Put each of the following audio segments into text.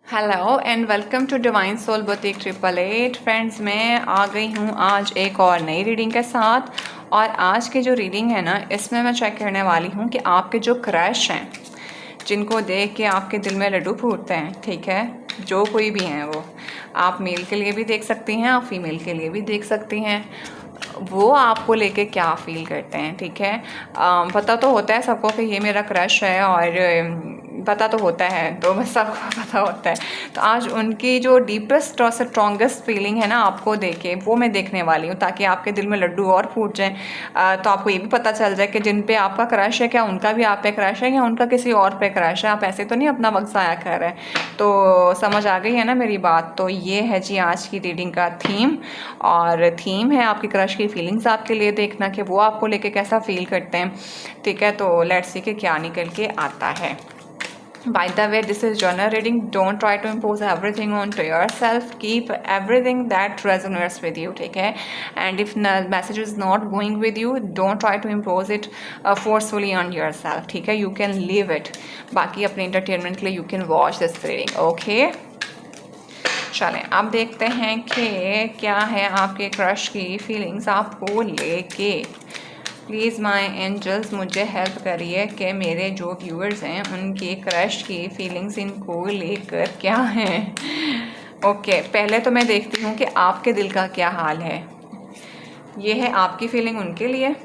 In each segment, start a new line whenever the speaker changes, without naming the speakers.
Hello and welcome to Divine Soul Boutique 888। Friends, मैं आ गई हूँ आज एक और नई रीडिंग के साथ। और आज की जो रीडिंग है ना, इसमें मैं चेक करने वाली हूँ कि आपके जो क्रश हैं, जिनको देख के आपके दिल में लड्डू फूटते हैं, ठीक है, जो कोई भी हैं, वो आप मेल के लिए भी देख सकती हैं, आप फीमेल के लिए भी देख सकती हैं, वो आपको लेके क्या फील करते हैं। ठीक है, पता तो होता है सबको कि ये मेरा क्रश है, और पता तो होता है, तो बस सबको पता होता है। तो आज उनकी जो डीपेस्ट और स्ट्रॉन्गेस्ट फीलिंग है ना आपको देके, वो मैं देखने वाली हूँ, ताकि आपके दिल में लड्डू और फूट जाए। तो आपको ये भी पता चल जाए कि जिन पे आपका क्रश है, क्या उनका भी आप पे क्रश है या उनका किसी और पे क्रश है। आप ऐसे तो नहीं अपना वक्त ज़ाया कर रहे हैं। तो समझ आ गई है ना मेरी बात। तो ये है जी आज की रीडिंग का थीम, और थीम है आपकी क्रश की फीलिंग्स आपके लिए देखना कि वो आपको लेके कैसा फील करते हैं। ठीक है, तो लेट्स सी कि क्या निकल के आता है। By the way, this is journal reading. Don't try to impose everything onto yourself. Keep everything that resonates with you. ठीक है, and if the message is not going with you, don't try to impose it forcefully on yourself. ठीक है, you can leave it. बाकी अपने entertainment के लिए you can watch this reading. Okay? चलें, अब देखते हैं कि क्या है आपके क्रश की फीलिंग्स आपको लेके। प्लीज़ माय एंजल्स, मुझे हेल्प करिए कि मेरे जो व्यूअर्स हैं उनके क्रश की फीलिंग्स इनको लेकर क्या हैं। ओके, पहले तो मैं देखती हूँ कि आपके दिल का क्या हाल है। ये है आपकी फीलिंग उनके लिए,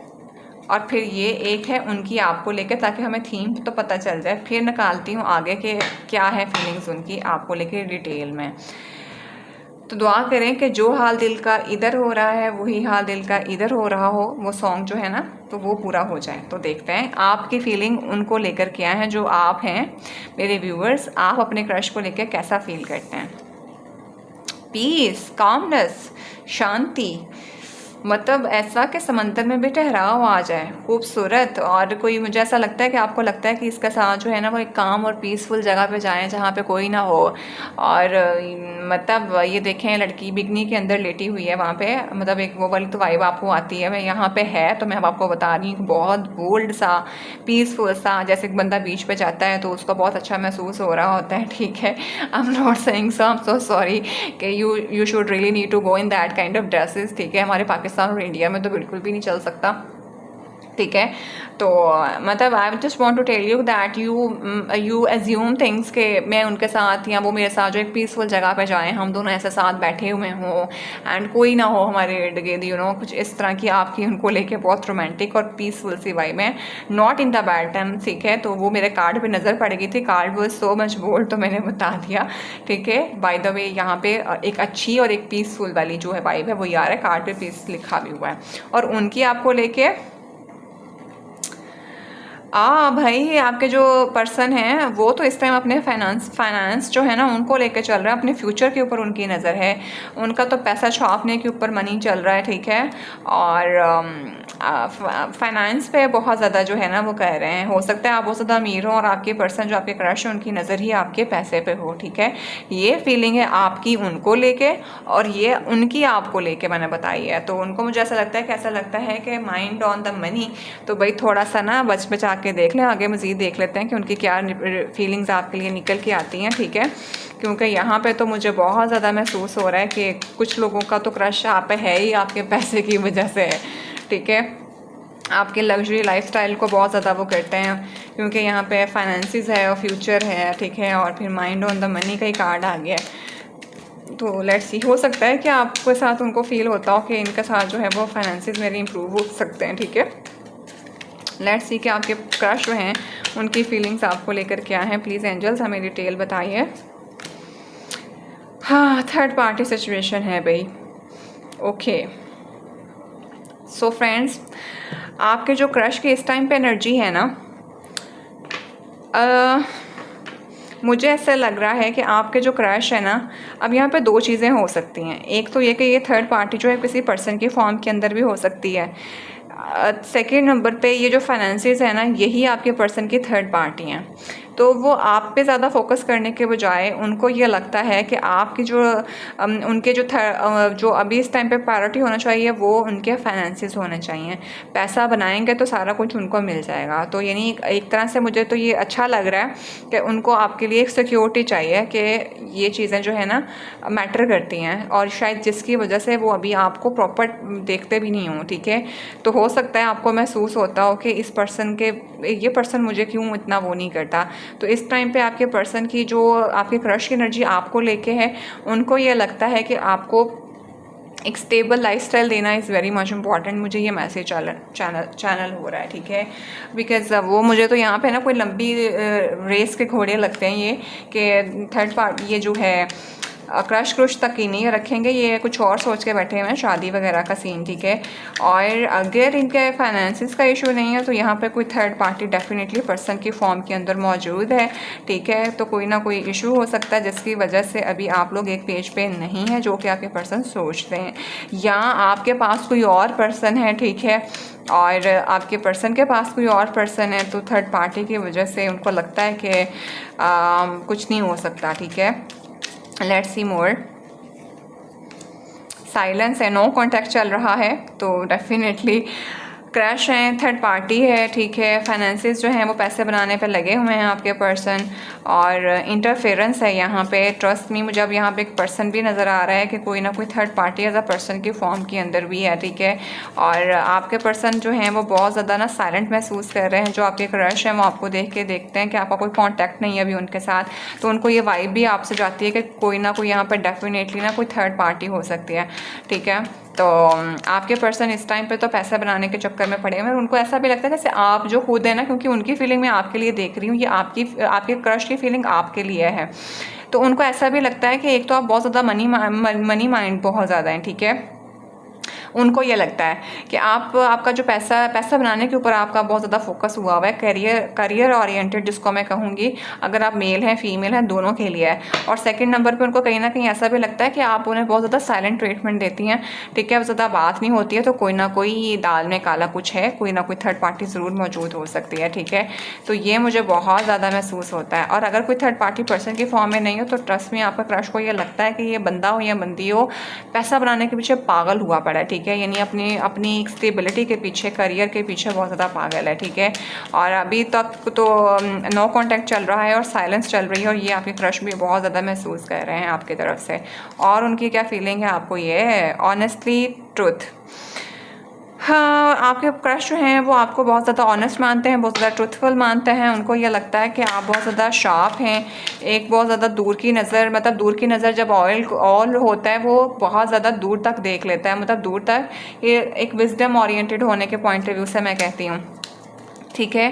और फिर ये एक है उनकी आपको लेकर, ताकि हमें थीम तो पता चल जाए। फिर निकालती हूँ आगे के क्या है फीलिंग्स उनकी आपको लेकर डिटेल में। तो दुआ करें कि जो हाल दिल का इधर हो रहा है वही हाल दिल का इधर हो रहा हो, वो सॉन्ग जो है ना, तो वो पूरा हो जाए। तो देखते हैं आपकी फीलिंग उनको लेकर क्या है, जो आप हैं मेरे व्यूअर्स, आप अपने क्रश को लेकर कैसा फील करते हैं। पीस, कामनेस, शांति, मतलब ऐसा कि समंदर में भी ठहराव आ जाए, खूबसूरत। और कोई, मुझे ऐसा लगता है कि आपको लगता है कि इसका साथ जो है ना, वो एक काम और पीसफुल जगह पे जाएं जहाँ पे कोई ना हो। और मतलब ये देखें, लड़की बिगनी के अंदर लेटी हुई है वहाँ पे, मतलब एक वो वाली तो वाइब आपको आती है। मैं यहाँ पे है तो मैं अब आपको बता रही हूँ, बहुत बोल्ड सा, पीसफुल सा, जैसे एक बंदा बीच पे जाता है तो उसको बहुत अच्छा महसूस हो रहा होता है। ठीक है, I am not saying so, I am so sorry कि you should really need to go in that kind of dresses. ठीक है, हमारे पाकिस्तान और इंडिया में तो बिल्कुल भी नहीं चल सकता। ठीक है, तो मतलब I just want to tell you that you assume things के मैं उनके साथ या वो मेरे साथ जो एक पीसफुल जगह पे जाएं, हम दोनों ऐसे साथ बैठे हुए हों एंड कोई ना हो हमारे इर्द गिर्द, यू नो, कुछ इस तरह की आपकी उनको लेके बहुत रोमांटिक और पीसफुल सी वाइब है, not in the bad time. ठीक है, तो वो मेरे कार्ड पे नज़र पड़ गई थी, card was so much bold, तो मैंने बता दिया। ठीक है, बाय द वे यहाँ पे एक अच्छी और एक पीसफुल वाली जो है वाइब है वो यार है, कार्ड पे पीस लिखा भी हुआ है। और उनकी आपको लेके भाई, आपके जो पर्सन हैं वो तो इस टाइम अपने फाइनेंस जो है ना उनको लेके चल रहा है, अपने फ्यूचर के ऊपर उनकी नज़र है। उनका तो पैसा छापने के ऊपर मनी चल रहा है। ठीक है, और फाइनेंस पे बहुत ज़्यादा जो है ना वो कह रहे हैं। हो सकता है आप बहुत ज़्यादा अमीर हो और आपके पर्सन जो आपके क्रश है उनकी नज़र ही आपके पैसे पे हो। ठीक है, ये फीलिंग है आपकी उनको लेके, और ये उनकी आपको लेके मैंने बताई है। तो उनको मुझे ऐसा लगता है कि कि माइंड ऑन द मनी। तो भाई थोड़ा सा ना बच बचा के देख लें, आगे मज़ीद देख लेते हैं कि उनकी क्या फीलिंग्स आपके लिए निकल के आती हैं। ठीक है, क्योंकि यहाँ पे तो मुझे बहुत ज़्यादा महसूस हो रहा है कि कुछ लोगों का तो क्रश आप पे है ही आपके पैसे की वजह से है। ठीक है, आपके लग्जरी लाइफस्टाइल को बहुत ज़्यादा वो करते हैं, क्योंकि यहाँ पे फाइनेंसिस है और फ्यूचर है। ठीक है, और फिर माइंड ऑन द मनी का ही कार्ड आ गया है। तो लेट्स सी, हो सकता है कि आपके साथ उनको फील होता हो कि इनके साथ जो है वो फाइनेंसिस मेरे इंप्रूव हो सकते हैं। ठीक है, लेट्स सी कि आपके क्रश जो हैं उनकी फीलिंग्स आपको लेकर क्या हैं। प्लीज़ एंजल्स हमें डिटेल बताइए। हाँ, थर्ड पार्टी सिचुएशन है भाई। ओके, सो फ्रेंड्स, आपके जो क्रश की इस टाइम पे एनर्जी है ना, मुझे ऐसा लग रहा है कि आपके जो क्रश है ना, अब यहाँ पे दो चीज़ें हो सकती हैं। एक तो ये कि ये थर्ड पार्टी जो है किसी पर्सन की फॉर्म के अंदर भी हो सकती है। सेकेंड नंबर पे ये जो फाइनेंसिस है ना, यही आपके पर्सन की थर्ड पार्टी हैं। तो वो आप पे ज़्यादा फोकस करने के बजाय उनको ये लगता है कि आपकी जो उनके जो अभी इस टाइम पे प्रायोरिटी होना चाहिए वो उनके फाइनेंसिस होने चाहिए। पैसा बनाएंगे तो सारा कुछ उनको मिल जाएगा। तो यानी एक तरह से मुझे तो ये अच्छा लग रहा है कि उनको आपके लिए एक सिक्योरिटी चाहिए कि ये चीज़ें जो है ना मैटर करती हैं, और शायद जिसकी वजह से वो अभी आपको प्रॉपर देखते भी नहीं हो। ठीक है, तो हो सकता है आपको महसूस होता हो कि इस पर्सन के ये पर्सन मुझे क्यों इतना वो नहीं करता। तो इस टाइम पे आपके पर्सन की जो आपके क्रश की एनर्जी आपको लेके है, उनको ये लगता है कि आपको एक स्टेबल लाइफस्टाइल देना इज़ वेरी मच इम्पॉर्टेंट। मुझे ये मैसेज चैनल हो रहा है। ठीक है, बिकॉज वो मुझे तो यहाँ पे ना कोई लंबी रेस के घोड़े लगते हैं ये, कि थर्ड पार्टी ये जो है क्रश क्रुश तक ही नहीं रखेंगे, ये कुछ और सोच के बैठे हुए हैं, शादी वगैरह का सीन। ठीक है, और अगर इनके फाइनेंसिस का इशू नहीं है तो यहाँ पे कोई थर्ड पार्टी डेफिनेटली पर्सन की फॉर्म के अंदर मौजूद है। ठीक है, तो कोई ना कोई इशू हो सकता है जिसकी वजह से अभी आप लोग एक पेज पे नहीं है जो कि आपके पर्सन सोचते हैं, या आपके पास कोई और पर्सन है। ठीक है, और आपके पर्सन के पास कोई और पर्सन है, तो थर्ड पार्टी की वजह से उनको लगता है कि कुछ नहीं हो सकता। ठीक है, लेट्स सी मोर। साइलेंस है, नो कॉन्टैक्ट चल रहा है, तो डेफिनेटली क्रैश है, थर्ड पार्टी है। ठीक है, फाइनेंसिस जो हैं वो पैसे बनाने पे लगे हुए हैं आपके पर्सन, और इंटरफेरेंस है यहाँ पे। ट्रस्ट मी, मुझे अब यहाँ पे एक पर्सन भी नज़र आ रहा है कि कोई ना कोई third party as a person की फॉर्म के अंदर भी है। ठीक है, और आपके पर्सन जो हैं वो बहुत ज़्यादा ना साइलेंट महसूस कर रहे हैं। जो आपके क्रश हैं वो आपको देख के देखते हैं कि आपका कोई कॉन्टैक्ट नहीं है अभी उनके साथ, तो उनको ये वाइब भी आपसे जाती है कि कोई ना कोई यहाँ पर डेफिनेटली ना कोई थर्ड पार्टी हो सकती है। ठीक है, तो आपके पर्सन इस टाइम पे तो पैसा बनाने के चक्कर में पड़े हैं, और उनको ऐसा भी लगता है जैसे आप जो खुद है ना, क्योंकि उनकी फीलिंग मैं आपके लिए देख रही हूँ, ये आपके क्रश की फीलिंग आपके लिए है। तो उनको ऐसा भी लगता है कि एक तो आप बहुत ज़्यादा मनी माइंड बहुत ज़्यादा है। ठीक है, उनको ये लगता है कि आपका जो पैसा बनाने के ऊपर आपका बहुत ज़्यादा फोकस हुआ हुआ है, करियर ओरिएंटेड जिसको मैं कहूँगी, अगर आप मेल हैं फीमेल हैं दोनों के लिए है। और सेकंड नंबर पे उनको कहीं ना कहीं ऐसा भी लगता है कि आप उन्हें बहुत ज़्यादा साइलेंट ट्रीटमेंट देती हैं। ठीक है, ज़्यादा बात नहीं होती है, तो कोई ना कोई दाल में काला कुछ है, कोई ना कोई थर्ड पार्टी ज़रूर मौजूद हो सकती है। ठीक है, तो ये मुझे बहुत ज़्यादा महसूस होता है। और अगर कोई थर्ड पार्टी पर्सन की फॉर्म में नहीं हो तो ट्रस्ट में आपका क्रश को ये लगता है कि ये बंदा हो या बंदी हो, पैसा बनाने के पीछे पागल हुआ पड़ा है। ठीक है, यानी अपनी स्टेबिलिटी के पीछे, करियर के पीछे बहुत ज़्यादा पागल है। ठीक है, और अभी तक तो नो कॉन्टैक्ट चल रहा है और साइलेंस चल रही है, और ये आपके क्रश भी बहुत ज़्यादा महसूस कर रहे हैं आपकी तरफ से। और उनकी क्या फीलिंग है आपको ये है, ऑनेस्टली ट्रुथ। हाँ, आपके क्रश जो हैं वो आपको बहुत ज़्यादा ऑनेस्ट मानते हैं, बहुत ज़्यादा ट्रुथफुल मानते हैं। उनको ये लगता है कि आप बहुत ज़्यादा शार्प हैं, एक बहुत ज़्यादा दूर की नज़र, मतलब दूर की नज़र जब ऑल होता है वो बहुत ज़्यादा दूर तक देख लेता है, मतलब दूर तक, ये एक विजडम ओरिएंटेड होने के पॉइंट ऑफ व्यू से मैं कहती हूँ। ठीक है,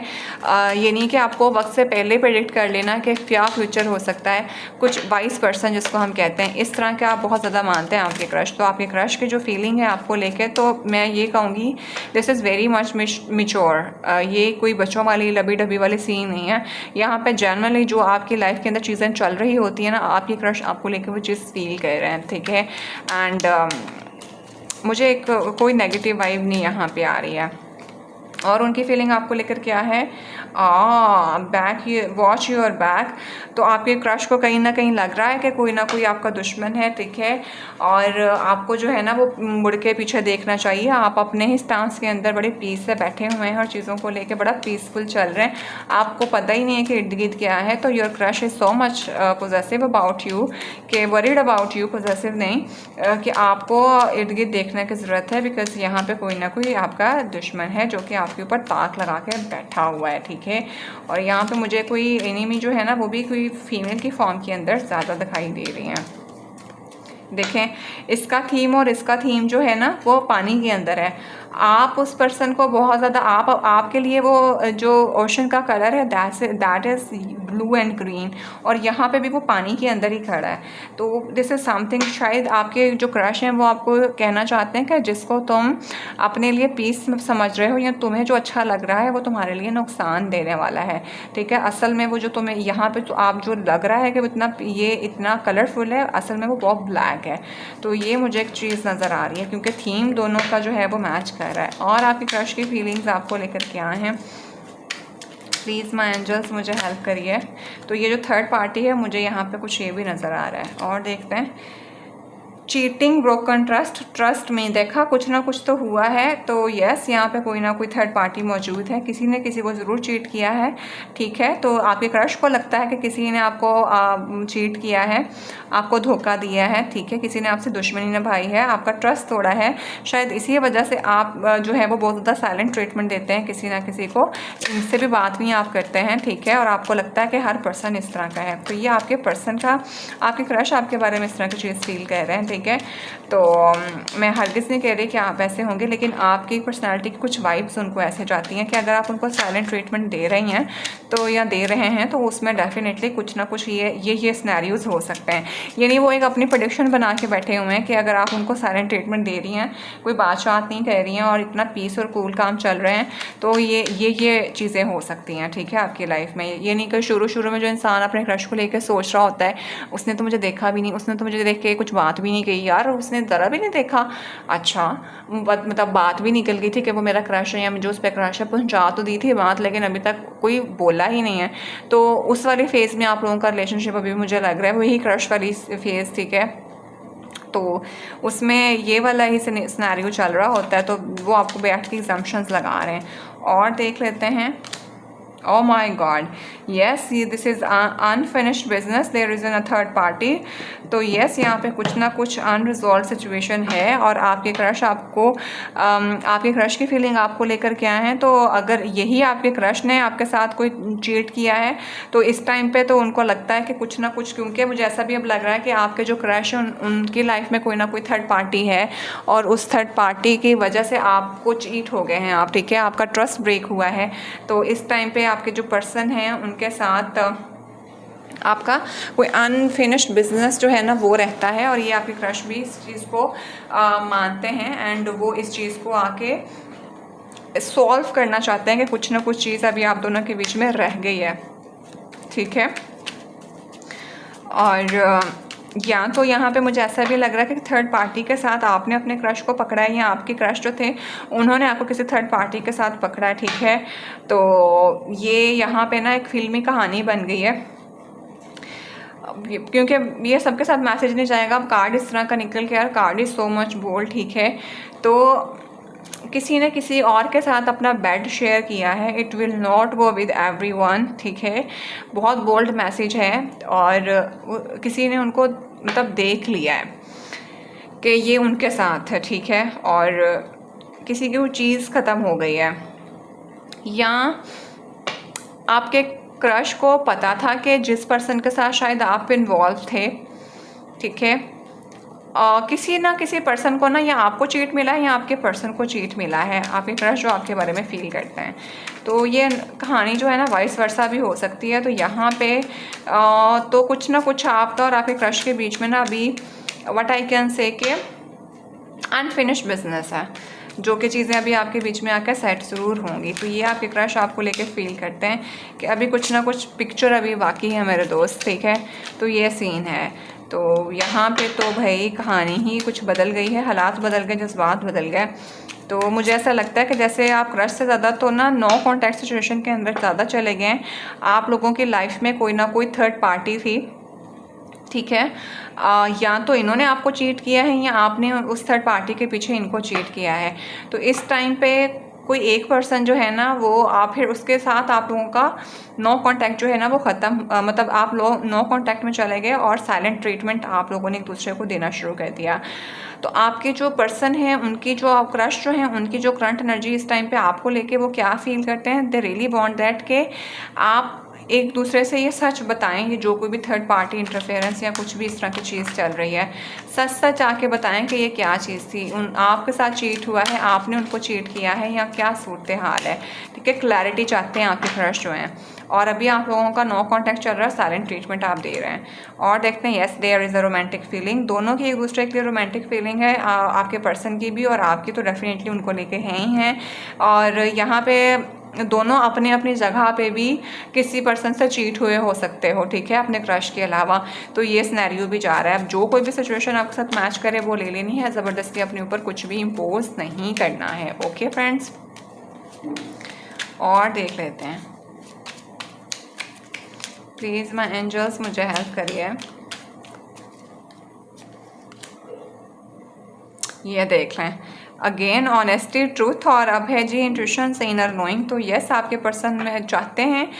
ये नहीं कि आपको वक्त से पहले प्रेडिक्ट कर लेना कि क्या फ्यूचर हो सकता है, कुछ 22% जिसको हम कहते हैं, इस तरह के आप बहुत ज़्यादा मानते हैं आपके क्रश। तो आपके क्रश की जो फीलिंग है आपको लेके, तो मैं ये कहूँगी this is very much mature. ये कोई बच्चों वाली लबी डबी वाली सीन नहीं है। यहाँ पे जनरली जो आपकी लाइफ के अंदर चीज़ें चल रही होती है ना, आपकी क्रश आपको लेके वो चीज़ फील कर रहे हैं। ठीक है, एंड मुझे कोई नेगेटिव वाइब नहीं यहाँ पे आ रही है। और उनकी फीलिंग आपको लेकर क्या है, वॉच योर बैक। तो आपके क्रश को कहीं ना कहीं लग रहा है कि कोई ना कोई आपका दुश्मन है। ठीक है, और आपको जो है ना वो मुड़ के पीछे देखना चाहिए। आप अपने ही स्टांस के अंदर बड़े पीस से बैठे हुए हैं और चीज़ों को लेके बड़ा पीसफुल चल रहे हैं, आपको पता ही नहीं है कि इर्द गिर्द क्या है। तो your crush is so much positive about you, कि वरीड अबाउट यू, पॉजिटिव नहीं, कि आपको इर्द गिर्द देखने की ज़रूरत है, बिकॉज यहाँ पे कोई ना कोई आपका दुश्मन है जो कि आपके ऊपर ताक लगा के बैठा हुआ है। ठीक है, और यहाँ पे मुझे कोई एनिमी जो है ना वो भी कोई फीमेल की फॉर्म के अंदर ज़्यादा दिखाई दे रही हैं। देखें, इसका थीम और इसका थीम जो है ना वो पानी के अंदर है। आप उस पर्सन को बहुत ज़्यादा, आपके लिए वो जो ओशन का कलर है that is blue and green, और यहाँ पे भी वो पानी के अंदर ही खड़ा है। तो दिस इज़ समथिंग, शायद आपके जो क्रश हैं वो आपको कहना चाहते हैं कि जिसको तुम अपने लिए पीस समझ रहे हो या तुम्हें जो अच्छा लग रहा है वो तुम्हारे लिए नुकसान देने वाला है। ठीक है, असल में वो जो तुम्हें यहाँ पे तो आप जो लग रहा है कि ये इतना कलरफुल है, असल में वो बहुत ब्लैक है। तो ये मुझे एक चीज़ नज़र आ रही है, क्योंकि थीम दोनों का जो है वो मैच कर रहा है। और आपकी क्रश की फीलिंग्स आपको लेकर क्या हैं, प्लीज़ माय एंजल्स मुझे हेल्प करिए। तो ये जो थर्ड पार्टी है, मुझे यहाँ पे कुछ ये भी नज़र आ रहा है। और देखते हैं, चीटिंग, ब्रोकन ट्रस्ट, ट्रस्ट में देखा कुछ ना कुछ तो हुआ है। तो यस, यहाँ पे कोई ना कोई थर्ड पार्टी मौजूद है, किसी ने किसी को ज़रूर चीट किया है। ठीक है, तो आपके क्रश को लगता है कि किसी ने आपको चीट किया है, आपको धोखा दिया है। ठीक है, किसी ने आपसे दुश्मनी निभाई है, आपका ट्रस्ट तोड़ा है। शायद इसी वजह से आप जो है वो बहुत ज़्यादा साइलेंट ट्रीटमेंट देते हैं किसी ना किसी को, इनसे भी बात नहीं आप करते हैं। ठीक है, और आपको लगता है कि हर पर्सन इस तरह का है। तो ये आपके पर्सन का, आपके क्रश आपके बारे में इस तरह की चीज़ फील कर रहे हैं। ठीक है, तो मैं हरगिज़ नहीं कह रही कि आप ऐसे होंगे, लेकिन आपकी पर्सनालिटी की कुछ वाइब्स उनको ऐसे जाती हैं कि अगर आप उनको साइलेंट ट्रीटमेंट दे रही हैं तो या दे रहे हैं तो उसमें डेफिनेटली कुछ ना कुछ ये सिनेरियोज हो सकते हैं। यानी वो एक अपनी प्रेडिक्शन बना के बैठे हुए हैं कि अगर आप उनको साइलेंट ट्रीटमेंट दे रही हैं, कोई बात नहीं कह रही हैं और इतना पीस और कूल काम चल रहे हैं, तो ये चीज़ें हो सकती हैं। ठीक है, आपकी लाइफ में ये नहीं कि शुरू में जो इंसान अपने क्रश को लेकर सोच रहा होता है, उसने तो मुझे देखा भी नहीं, उसने तो मुझे देख के कुछ बात भी नहीं कही यार, उसने ज़रा भी नहीं देखा। अच्छा, मतलब बात भी निकल गई थी कि वो मेरा क्रश है या मुझे उस पर क्रश है, पहुंचा तो दी थी बात, लेकिन अभी तक कोई बोला ही नहीं है। तो उस वाली फेज़ में आप लोगों का रिलेशनशिप अभी मुझे लग रहा है वही क्रश वाली फेज़। ठीक है, तो उसमें ये वाला ही सिनेरियो चल रहा होता है, तो वो आपको बैठ के एग्जम्पशंस लगा रहे हैं। और देख लेते हैं, Oh my God, yes, this is unfinished business, there is a third party। तो yes, यहाँ पे कुछ ना कुछ अनरिजॉल्व सिचुएशन है और आपके क्रश आपके क्रश की फीलिंग आपको लेकर क्या है। तो अगर यही आपके क्रश ने आपके साथ कोई चीट किया है तो इस टाइम पे तो उनको लगता है कि कुछ ना कुछ, क्योंकि मुझे ऐसा भी अब लग रहा है कि आपके जो क्रश है उनकी लाइफ में कोई ना कोई थर्ड पार्टी है और उस थर्ड पार्टी की वजह से आपको चीट हो गए हैं आप। ठीक है, आपका ट्रस्ट ब्रेक हुआ है। तो इस टाइम पे आपके जो पर्सन हैं उनके साथ आपका कोई अनफिनिश्ड बिजनेस जो है ना वो रहता है, और ये आपके क्रश भी इस चीज़ को मानते हैं एंड वो इस चीज़ को आके सॉल्व करना चाहते हैं कि कुछ ना कुछ चीज़ अभी आप दोनों के बीच में रह गई है। ठीक है, और या तो यहाँ पे मुझे ऐसा भी लग रहा है कि थर्ड पार्टी के साथ आपने अपने क्रश को पकड़ा है या आपके क्रश जो थे उन्होंने आपको किसी थर्ड पार्टी के साथ पकड़ा है। ठीक है, तो ये यहाँ पे ना एक फिल्मी कहानी बन गई है, क्योंकि ये सबके साथ मैसेज नहीं जाएगा। अब कार्ड इस तरह का निकल के, यार card is so much bold. ठीक है, तो किसी ने किसी और के साथ अपना बेड शेयर किया है, it will not go with everyone. ठीक है, बहुत बोल्ड मैसेज है और किसी ने उनको मतलब देख लिया है कि ये उनके साथ है। ठीक है, और किसी की वो चीज़ ख़त्म हो गई है, या आपके क्रश को पता था कि जिस पर्सन के साथ शायद आप इन्वॉल्व थे, ठीक है, किसी ना किसी पर्सन को ना या आपको चीट मिला है या आपके पर्सन को चीट मिला है, आपके क्रश जो आपके बारे में फील करते हैं। तो ये कहानी जो है ना वाइस वर्सा भी हो सकती है। तो यहाँ पे तो कुछ ना कुछ आपका और आपके क्रश के बीच में ना अभी व्हाट आई कैन से कि अनफिनिश्ड बिजनेस है, जो कि चीज़ें अभी आपके बीच में आकर सेट ज़रूर होंगी। तो ये आपके क्रश आपको लेके फील करते हैं कि अभी कुछ ना कुछ पिक्चर अभी बाकी है मेरे दोस्त। ठीक है, तो ये सीन है। तो यहाँ पे तो भाई कहानी ही कुछ बदल गई है, हालात बदल गए, जज्बात बदल गए। तो मुझे ऐसा लगता है कि जैसे आप क्रश से ज़्यादा तो ना नो कॉन्टैक्ट सिचुएशन के अंदर ज़्यादा चले गए हैं। आप लोगों की लाइफ में कोई ना कोई थर्ड पार्टी थी। ठीक है, या तो इन्होंने आपको चीट किया है या आपने उस थर्ड पार्टी के पीछे इनको चीट किया है। तो इस टाइम पे कोई एक पर्सन जो है ना वो आप फिर उसके साथ आप लोगों का नो कांटेक्ट जो है ना वो ख़त्म, मतलब आप लोग नो कांटेक्ट में चले गए और साइलेंट ट्रीटमेंट आप लोगों ने एक दूसरे को देना शुरू कर दिया। तो आपके जो पर्सन हैं उनकी जो क्रश जो हैं उनकी जो करंट एनर्जी इस टाइम पे आपको लेके वो क्या फील करते हैं, दे रियली वांट दैट के आप एक दूसरे से ये सच बताएं, ये जो कोई भी थर्ड पार्टी इंटरफेरेंस या कुछ भी इस तरह की चीज़ चल रही है, सच सच आके बताएं कि ये क्या चीज़ थी, आपके साथ चीट हुआ है, आपने उनको चीट किया है या क्या सूरत हाल है। ठीक है, क्लैरिटी चाहते हैं आपके क्रश जो हैं। और अभी आप लोगों का नो कांटेक्ट चल रहा है, साइलेंट ट्रीटमेंट आप दे रहे हैं। और देखते हैं yes there is a romantic feeling, दोनों की एक दूसरे के लिए रोमांटिक फीलिंग है, आपके पर्सन की भी और आपकी तो डेफिनेटली उनको लेके हैं ही हैं। और यहाँ पे दोनों अपनी अपनी जगह पे भी किसी पर्सन से चीट हुए हो सकते हो। ठीक है, अपने क्रश के अलावा। तो ये सिनेरियो भी जा रहा है। अब जो कोई भी सिचुएशन आपके साथ मैच करे वो ले लेनी है, ज़बरदस्ती अपने ऊपर कुछ भी इम्पोज नहीं करना है। ओके फ्रेंड्स, और देख लेते हैं प्लीज़ माय एंजल्स मुझे हेल्प करिए। ये देख लें, अगेन ऑनेस्टी ट्रूथ, और अब है जी इंट्यूशन से इनर नोइंग। तो यस, आपके पर्सन में चाहते हैं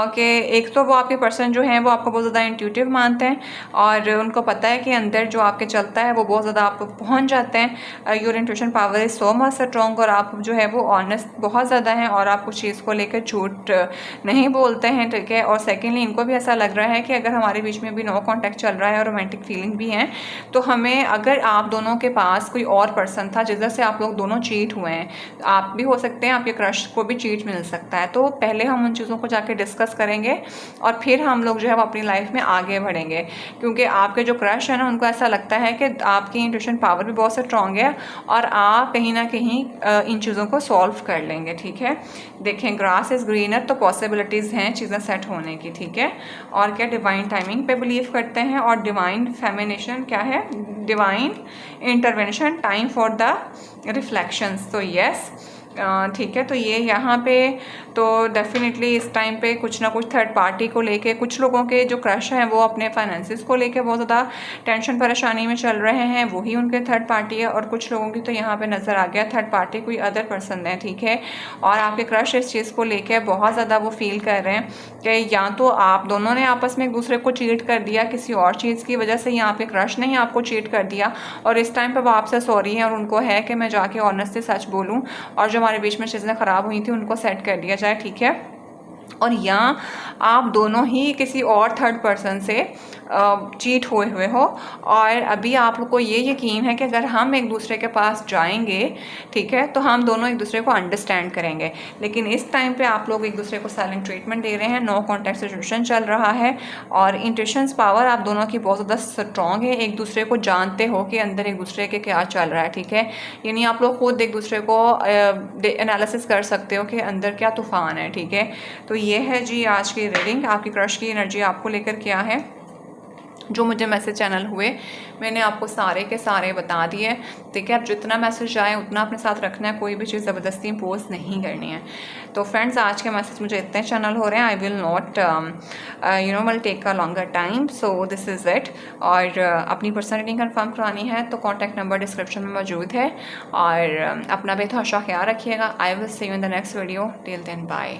कि एक तो वो आपके पर्सन जो हैं वो आपको बहुत ज़्यादा इंट्यूटिव मानते हैं और उनको पता है कि अंदर जो आपके चलता है वो बहुत ज़्यादा आप पहुंच जाते हैं। Your intuition power is so much strong, और आप जो है वो ऑनेस्ट बहुत ज़्यादा हैं और आप कुछ चीज़ को लेकर झूठ नहीं बोलते हैं, ठीक है। और सेकेंडली इनको भी ऐसा लग रहा है कि अगर हमारे बीच में भी नो कॉन्टैक्ट चल रहा है और रोमांटिक फीलिंग भी हैं, तो हमें अगर आप दोनों के पास कोई और पर्सन था जिधर से आप लोग दोनों चीट हुए हैं, आप भी हो सकते हैं, आपके क्रश को भी चीट मिल सकता है। तो पहले हम उन चीज़ों को जाके डिस्कस करेंगे और फिर हम लोग जो है वो अपनी लाइफ में आगे बढ़ेंगे, क्योंकि आपके जो क्रश है ना उनको ऐसा लगता है कि आपकी इंट्यूशन पावर भी बहुत स्ट्रॉन्ग है और आप कहीं ना कहीं इन चीज़ों को सॉल्व कर लेंगे, ठीक है। देखें, ग्रास इज़ ग्रीनर, तो पॉसिबिलिटीज़ हैं चीज़ें सेट होने की, ठीक है। और क्या डिवाइन टाइमिंग पे बिलीव करते हैं, और डिवाइन फेमिनेशन क्या है, divine intervention, time for the reflections. तो यस, ठीक है। तो ये यहाँ पे तो डेफिनेटली इस टाइम पे कुछ ना कुछ थर्ड पार्टी को लेके, कुछ लोगों के जो क्रश हैं वो अपने फाइनेंसिस को लेके बहुत ज़्यादा टेंशन परेशानी में चल रहे हैं, वही उनके थर्ड पार्टी है। और कुछ लोगों की तो यहाँ पे नज़र आ गया थर्ड पार्टी कोई अदर पर्सन है, ठीक है। और आपके क्रश इस चीज़ को लेके बहुत ज़्यादा वो फील कर रहे हैं कि या तो आप दोनों ने आपस में एक दूसरे को चीट कर दिया किसी और चीज़ की वजह से, यहाँ पे क्रश ने ही आपको चीट कर दिया और इस टाइम पर वो आपसे सॉरी है और उनको है कि मैं जाके ऑनेस्ट से सच बोलूँ और जो हमारे बीच में चीज़ें ख़राब हुई थी उनको सेट कर दिया जाए, ठीक है। और यहाँ आप दोनों ही किसी और थर्ड पर्सन से चीट हुए हो और अभी आप लोग को ये यकीन है कि अगर हम एक दूसरे के पास जाएंगे, ठीक है, तो हम दोनों एक दूसरे को अंडरस्टैंड करेंगे। लेकिन इस टाइम पे आप लोग एक दूसरे को साइलेंट ट्रीटमेंट दे रहे हैं, नो कॉन्टैक्ट सिचुएशन चल रहा है और इंट्यूशंस पावर आप दोनों की बहुत ज़्यादा स्ट्रॉन्ग है। एक दूसरे को जानते हो कि अंदर एक दूसरे के क्या चल रहा है, ठीक है। यानी आप लोग खुद एक दूसरे को एनालिसिस कर सकते हो कि अंदर क्या तूफान है, ठीक है। तो ये है जी आज की रीडिंग, आपकी क्रश की एनर्जी आपको लेकर क्या है। जो मुझे मैसेज चैनल हुए मैंने आपको सारे के सारे बता दिए, ठीक है। अब जितना मैसेज आए उतना अपने साथ रखना है, कोई भी चीज़ ज़बरदस्ती इम्पोज नहीं करनी है। तो फ्रेंड्स, आज के मैसेज मुझे इतने चैनल हो रहे हैं, I will not will take a longer time, so this is it. और अपनी पर्सनल रीडिंग कन्फर्म करानी है तो कॉन्टैक्ट नंबर डिस्क्रिप्शन में मौजूद है और अपना बेहद ख्याल रखिएगा। I will see you in the next video, till then bye.